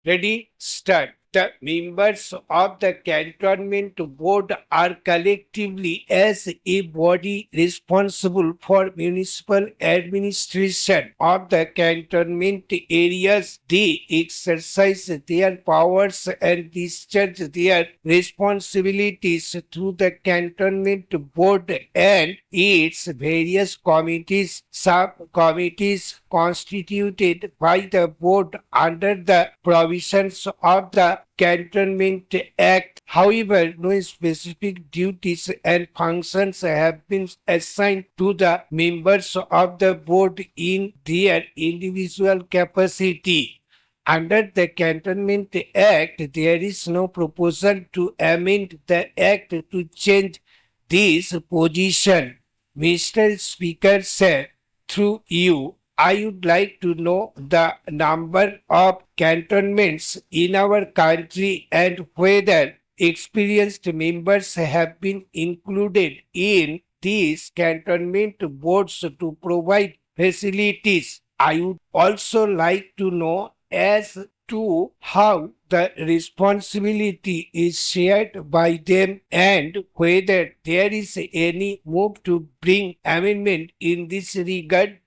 Ready? Start. The members of the cantonment board are collectively as a body responsible for municipal administration of the cantonment areas. They exercise their powers and discharge their responsibilities through the cantonment board and its various committees, subcommittees constituted by the board under the provisions of the Cantonment Act. However, no specific duties and functions have been assigned to the members of the board in their individual capacity. Under the Cantonment Act, there is no proposal to amend the Act to change this position. Mr. Speaker, sir, through you, I would like to know the number of cantonments in our country and whether experienced members have been included in these cantonment boards to provide facilities. I would also like to know as to how the responsibility is shared by them and whether there is any move to bring amendment in this regard.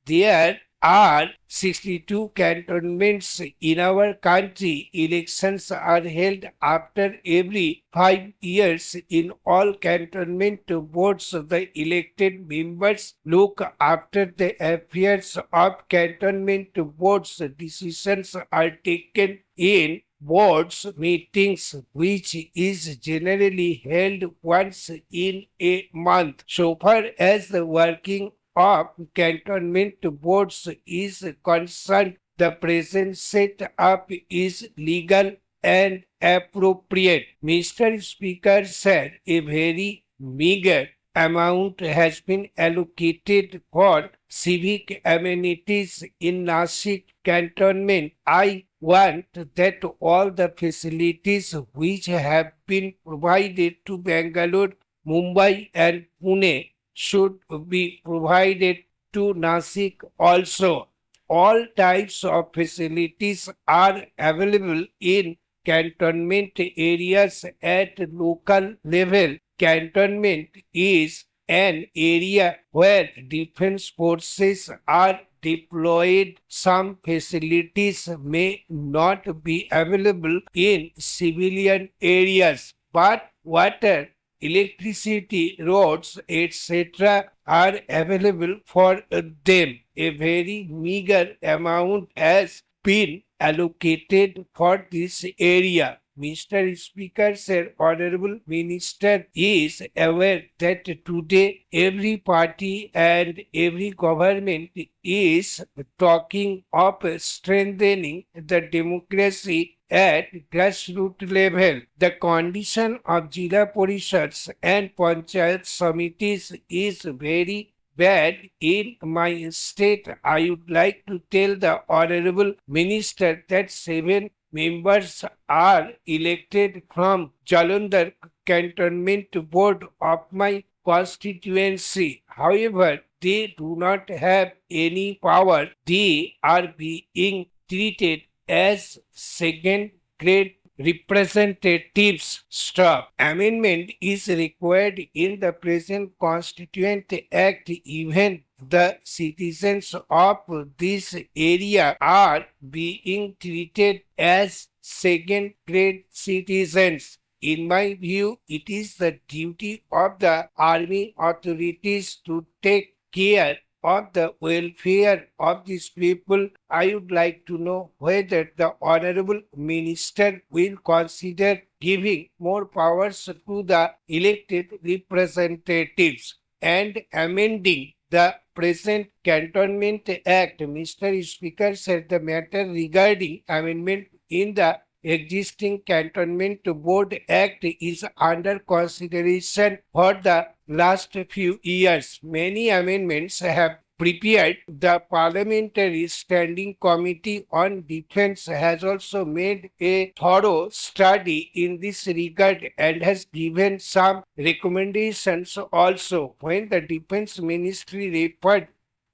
There are 62 cantonments in our country. Elections are held after every 5 years in all cantonment boards. The elected members look after the affairs of cantonment boards. Decisions are taken in boards meetings, which is generally held once in a month. So far as the working of cantonment boards is concerned, the present setup is legal and appropriate. Mr. Speaker said a very meager amount has been allocated for civic amenities in Nashik cantonment. I want that all the facilities which have been provided to Bangalore, Mumbai and Pune should be provided to Nasik also. All types of facilities are available in cantonment areas at local level. Cantonment is an area where defense forces are deployed. Some facilities may not be available in civilian areas, but water, electricity, roads, etc. are available for them. A very meager amount has been allocated for this area. Mr. Speaker, said Honorable Minister is aware that today every party and every government is talking of strengthening the democracy at grassroots level. The condition of Jila Parishads and Panchayat Samitis is very bad in my state. I would like to tell the Honorable Minister that 7 members are elected from Jalandhar Cantonment Board of my constituency. However, they do not have any power. They are being treated as second grade representatives. Stop. Amendment is required in the present Constituent Act. Even the citizens of this area are being treated as second grade citizens. In my view, it is the duty of the army authorities to take care of the welfare of these people. I would like to know whether the Honorable Minister will consider giving more powers to the elected representatives and amending the present Cantonment Act. Mr. Speaker, said the matter regarding amendment in the existing Cantonment Board Act is under consideration for the last few years. Many amendments have prepared. The Parliamentary Standing Committee on Defense has also made a thorough study in this regard and has given some recommendations also. When the Defense Ministry referred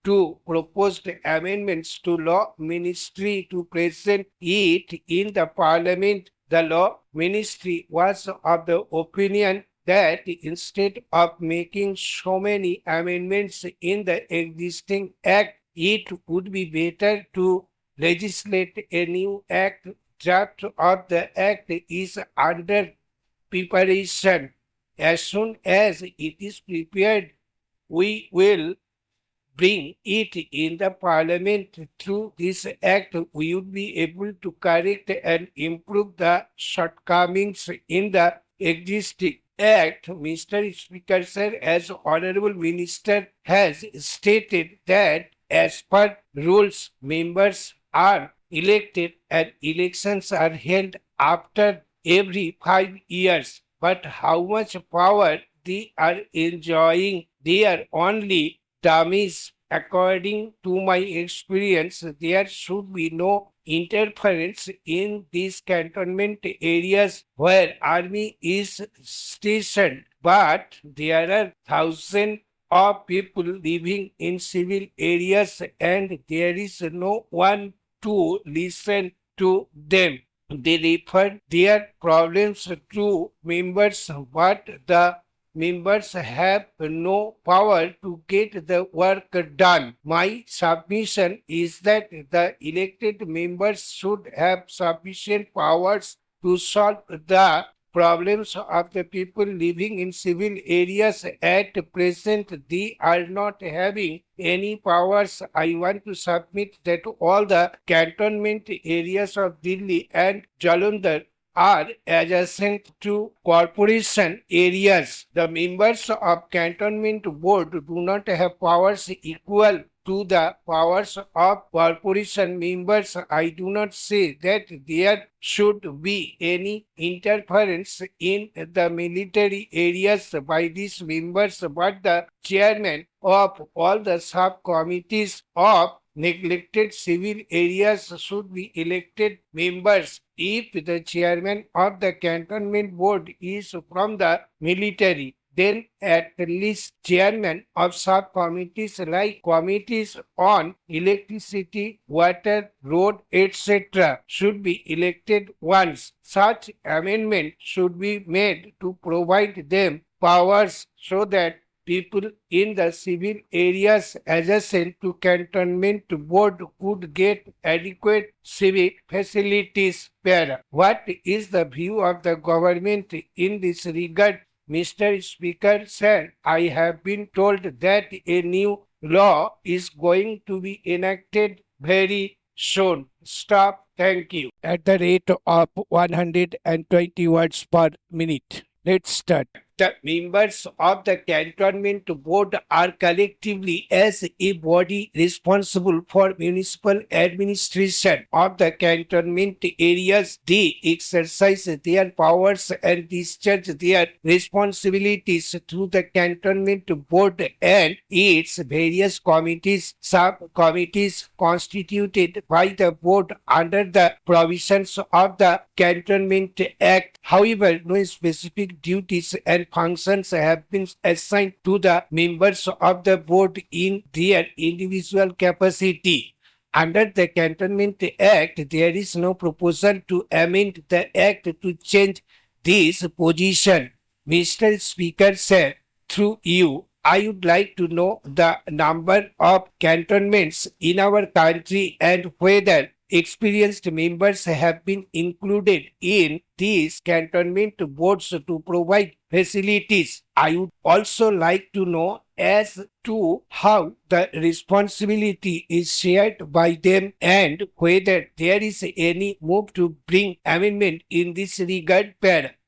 to proposed amendments to law ministry to present it in the parliament. The law ministry was of the opinion that instead of making so many amendments in the existing act, it would be better to legislate a new act. Draft of the act is under preparation. As soon as it is prepared, we will bring it in the parliament. Through this act, we would be able to correct and improve the shortcomings in the existing act. Mr. Speaker, sir, as Honorable Minister has stated that as per rules, members are elected and elections are held after every 5 years. But how much power they are enjoying, they are only dummies. According to my experience, there should be no interference in these cantonment areas where army is stationed. But there are thousands of people living in civil areas and there is no one to listen to them. They refer their problems to members, but the members have no power to get the work done. My submission is that the elected members should have sufficient powers to solve the problems of the people living in civil areas. At present, they are not having any powers. I want to submit that all the cantonment areas of Delhi and Jalandhar are adjacent to corporation areas. The members of cantonment board do not have powers equal to the powers of corporation members. I do not say that there should be any interference in the military areas by these members, but the chairman of all the subcommittees of neglected civil areas should be elected members. If the chairman of the cantonment board is from the military, then at least chairman of subcommittees like committees on electricity, water, road, etc. should be elected once. Such amendment should be made to provide them powers so that people in the civil areas adjacent to cantonment board could get adequate civic facilities. Para. What is the view of the government in this regard? Mr. Speaker, sir, I have been told that a new law is going to be enacted very soon. Stop. Thank you. At the rate of 120 words per minute. Let's start. The members of the cantonment board are collectively as a body responsible for municipal administration of the cantonment areas. They exercise their powers and discharge their responsibilities through the cantonment board and its various committees, subcommittees constituted by the board under the provisions of the Cantonment Act. However, no specific duties and functions have been assigned to the members of the board in their individual capacity. Under the Cantonment Act, there is no proposal to amend the Act to change this position. Mr. Speaker, sir, through you, I would like to know the number of cantonments in our country and whether experienced members have been included in these cantonment boards to provide facilities. I would also like to know as to how the responsibility is shared by them and whether there is any move to bring amendment in this regard.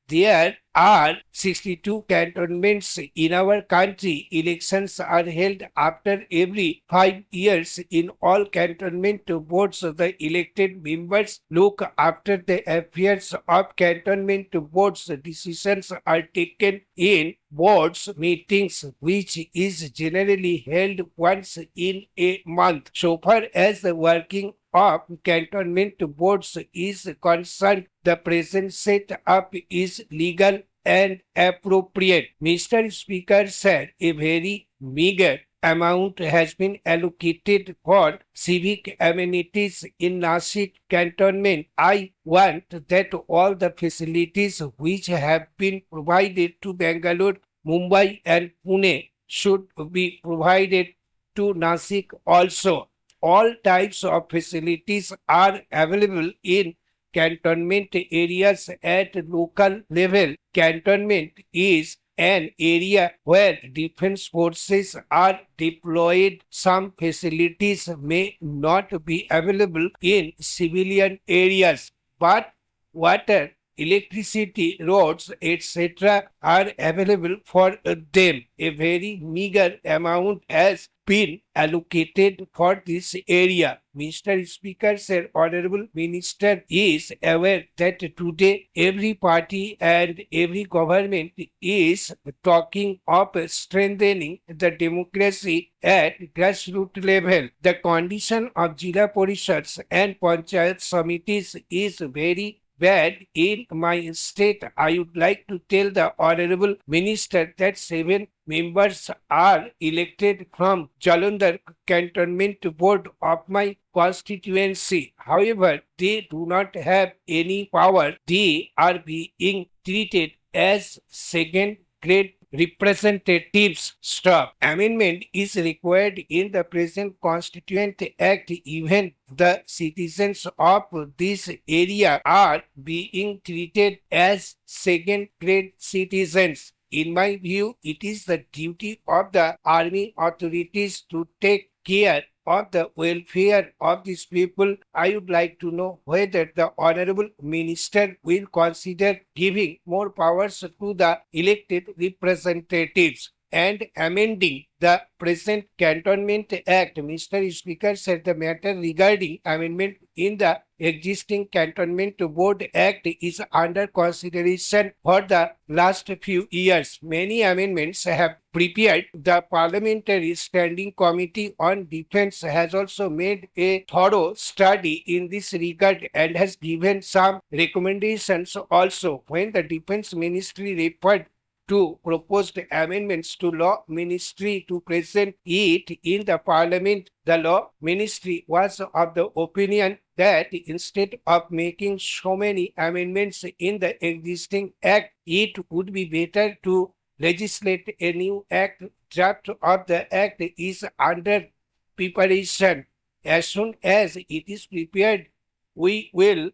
There are 62 cantonments in our country. Elections are held after every 5 years in all cantonment boards. The elected members look after the affairs of cantonment boards. Decisions are taken in boards meetings, which is generally held once in a month. So far as the working of cantonment boards is concerned, the present setup is legal and appropriate. Mr. Speaker, sir, a very meager amount has been allocated for civic amenities in Nasik cantonment. I want that all the facilities which have been provided to Bangalore, Mumbai and Pune should be provided to Nasik also. All types of facilities are available in cantonment areas at local level. Cantonment is an area where defense forces are deployed. Some facilities may not be available in civilian areas, but water, electricity, roads, etc. are available for them. A very meager amount has been allocated for this area. Mr. Speaker, said Honorable Minister is aware that today every party and every government is talking of strengthening the democracy at grassroots level. The condition of Jila Parishads and Panchayat Samitis is very bad in my state. I would like to tell the Honorable Minister that 7 members are elected from Jalandhar Cantonment Board of my constituency. However, they do not have any power. They are being treated as second grade representatives. Stop. Amendment is required in the present Constituent Act. Even the citizens of this area are being treated as second grade citizens. In my view, it is the duty of the army authorities to take care of the welfare of these people. I would like to know whether the Honorable Minister will consider giving more powers to the elected representatives and amending the present Cantonment Act. Mr. Speaker, said the matter regarding amendment in the existing Cantonment Board Act is under consideration for the last few years. Many amendments have prepared. The Parliamentary Standing Committee on Defence has also made a thorough study in this regard and has given some recommendations also. When the Defence Ministry referred to proposed amendments to Law Ministry to present it in the Parliament, the Law Ministry was of the opinion that instead of making so many amendments in the existing Act, it would be better to legislate a new Act. Draft of the Act is under preparation. As soon as it is prepared, we will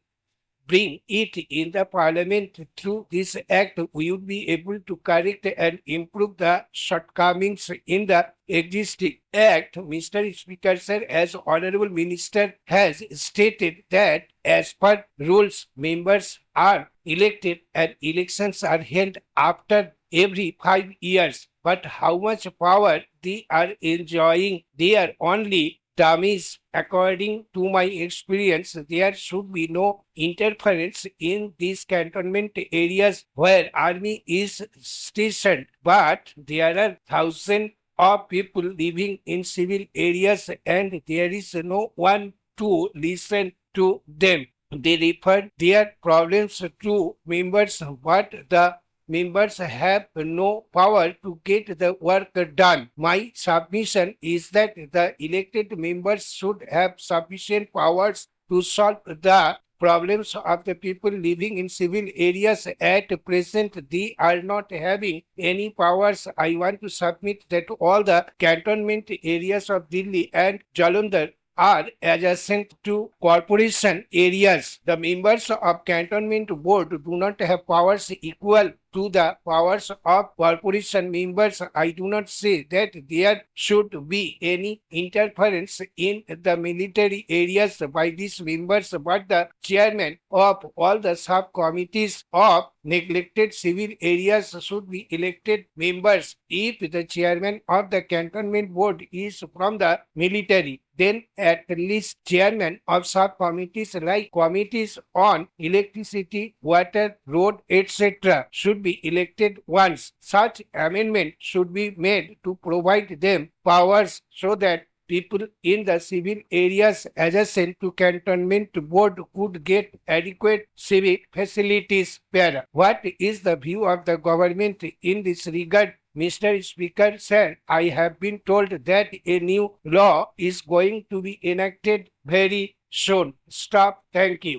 bring it in the Parliament. Through this Act, we would be able to correct and improve the shortcomings in the existing Act. Mr. Speaker, sir, as Honorable Minister has stated that as per rules, members are elected and elections are held after every 5 years. But how much power they are enjoying, they are only dummies. According to my experience, there should be no interference in these cantonment areas where army is stationed. But there are thousands of people living in civil areas and there is no one to listen to them. They refer their problems to members, but the members have no power to get the work done. My submission is that the elected members should have sufficient powers to solve the problems of the people living in civil areas. At present, they are not having any powers. I want to submit that all the cantonment areas of Delhi and Jalandhar are adjacent to corporation areas. The members of Cantonment Board do not have powers equal to the powers of corporation members. I do not say that there should be any interference in the military areas by these members, but the chairman of all the subcommittees of neglected civil areas should be elected members. If the chairman of the Cantonment Board is from the military, then at least chairman of subcommittees like committees on electricity, water, road, etc. should be elected once. Such amendment should be made to provide them powers so that people in the civil areas adjacent to Cantonment Board could get adequate civic facilities. Para. What is the view of the government in this regard? Mr. Speaker, sir, I have been told that a new law is going to be enacted very soon. Stop. Thank you.